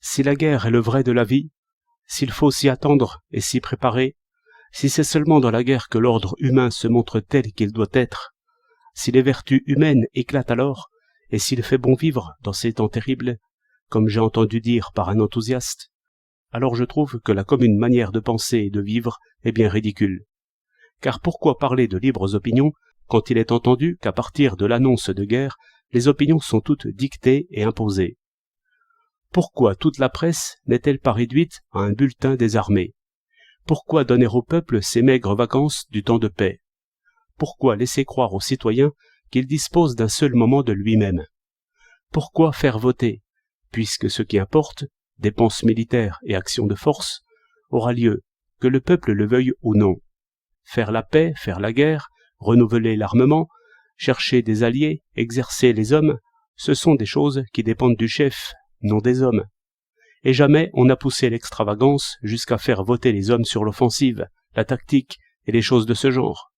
Si la guerre est le vrai de la vie, s'il faut s'y attendre et s'y préparer, si c'est seulement dans la guerre que l'ordre humain se montre tel qu'il doit être, si les vertus humaines éclatent alors, et s'il fait bon vivre dans ces temps terribles, comme j'ai entendu dire par un enthousiaste, alors je trouve que la commune manière de penser et de vivre est bien ridicule. Car pourquoi parler de libres opinions quand il est entendu qu'à partir de l'annonce de guerre, les opinions sont toutes dictées et imposées? Pourquoi toute la presse n'est-elle pas réduite à un bulletin des armées? Pourquoi donner au peuple ces maigres vacances du temps de paix? Pourquoi laisser croire aux citoyens qu'il dispose d'un seul moment de lui-même? Pourquoi faire voter, puisque ce qui importe, dépenses militaires et actions de force, aura lieu, que le peuple le veuille ou non? Faire la paix, faire la guerre, renouveler l'armement, chercher des alliés, exercer les hommes, ce sont des choses qui dépendent du chef, non des hommes. Et jamais on n'a poussé l'extravagance jusqu'à faire voter les hommes sur l'offensive, la tactique et les choses de ce genre.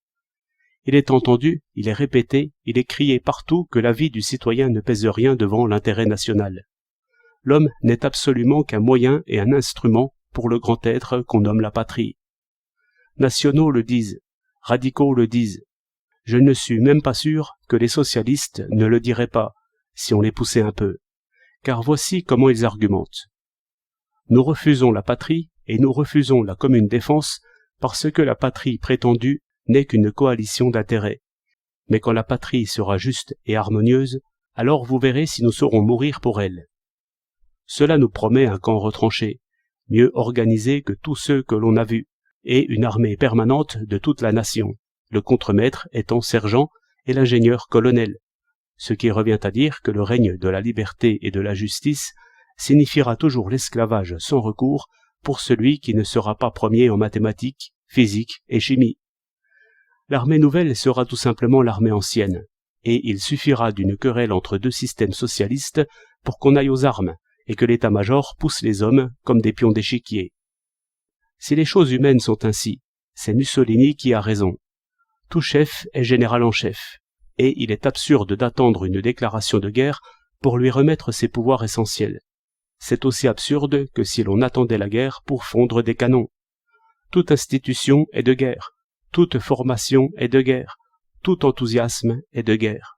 Il est entendu, il est répété, il est crié partout que la vie du citoyen ne pèse rien devant l'intérêt national. L'homme n'est absolument qu'un moyen et un instrument pour le grand être qu'on nomme la patrie. Nationaux le disent, radicaux le disent. Je ne suis même pas sûr que les socialistes ne le diraient pas, si on les poussait un peu. Car voici comment ils argumentent. Nous refusons la patrie et nous refusons la commune défense parce que la patrie prétendue n'est qu'une coalition d'intérêts. Mais quand la patrie sera juste et harmonieuse, alors vous verrez si nous saurons mourir pour elle. Cela nous promet un camp retranché, mieux organisé que tous ceux que l'on a vus, et une armée permanente de toute la nation, le contremaître étant sergent et l'ingénieur colonel, ce qui revient à dire que le règne de la liberté et de la justice signifiera toujours l'esclavage sans recours pour celui qui ne sera pas premier en mathématiques, physique et chimie. L'armée nouvelle sera tout simplement l'armée ancienne, et il suffira d'une querelle entre deux systèmes socialistes pour qu'on aille aux armes, et que l'état-major pousse les hommes comme des pions d'échiquier. Si les choses humaines sont ainsi, c'est Mussolini qui a raison. Tout chef est général en chef, et il est absurde d'attendre une déclaration de guerre pour lui remettre ses pouvoirs essentiels. C'est aussi absurde que si l'on attendait la guerre pour fondre des canons. Toute institution est de guerre, toute formation est de guerre, tout enthousiasme est de guerre.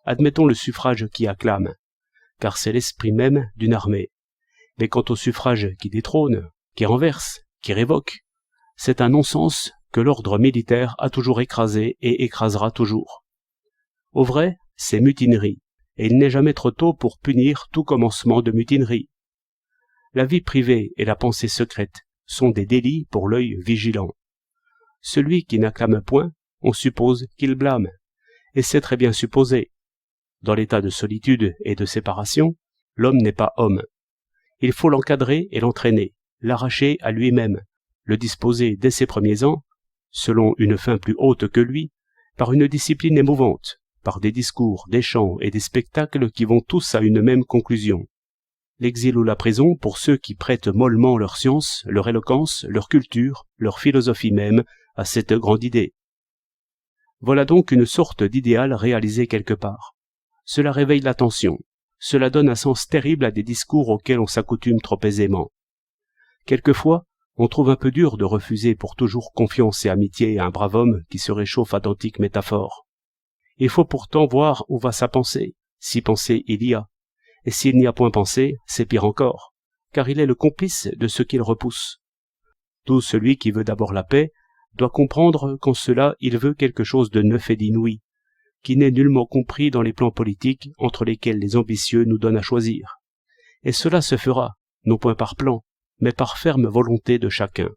Admettons le suffrage qui acclame, car c'est l'esprit même d'une armée. Mais quant au suffrage qui détrône, qui renverse, qui révoque, c'est un non-sens que l'ordre militaire a toujours écrasé et écrasera toujours. Au vrai, c'est mutinerie, et il n'est jamais trop tôt pour punir tout commencement de mutinerie. La vie privée et la pensée secrète sont des délits pour l'œil vigilant. Celui qui n'acclame point, on suppose qu'il blâme, et c'est très bien supposé. Dans l'état de solitude et de séparation, l'homme n'est pas homme. Il faut l'encadrer et l'entraîner, l'arracher à lui-même, le disposer dès ses premiers ans, selon une fin plus haute que lui, par une discipline émouvante, par des discours, des chants et des spectacles qui vont tous à une même conclusion. L'exil ou la prison pour ceux qui prêtent mollement leur science, leur éloquence, leur culture, leur philosophie même à cette grande idée. Voilà donc une sorte d'idéal réalisé quelque part. Cela réveille l'attention, cela donne un sens terrible à des discours auxquels on s'accoutume trop aisément. Quelquefois, on trouve un peu dur de refuser pour toujours confiance et amitié à un brave homme qui se réchauffe à d'antiques métaphores. Il faut pourtant voir où va sa pensée, si pensée il y a. Et s'il n'y a point pensé, c'est pire encore, car il est le complice de ce qu'il repousse. Tout celui qui veut d'abord la paix doit comprendre qu'en cela il veut quelque chose de neuf et d'inouï, qui n'est nullement compris dans les plans politiques entre lesquels les ambitieux nous donnent à choisir. Et cela se fera, non point par plan, mais par ferme volonté de chacun.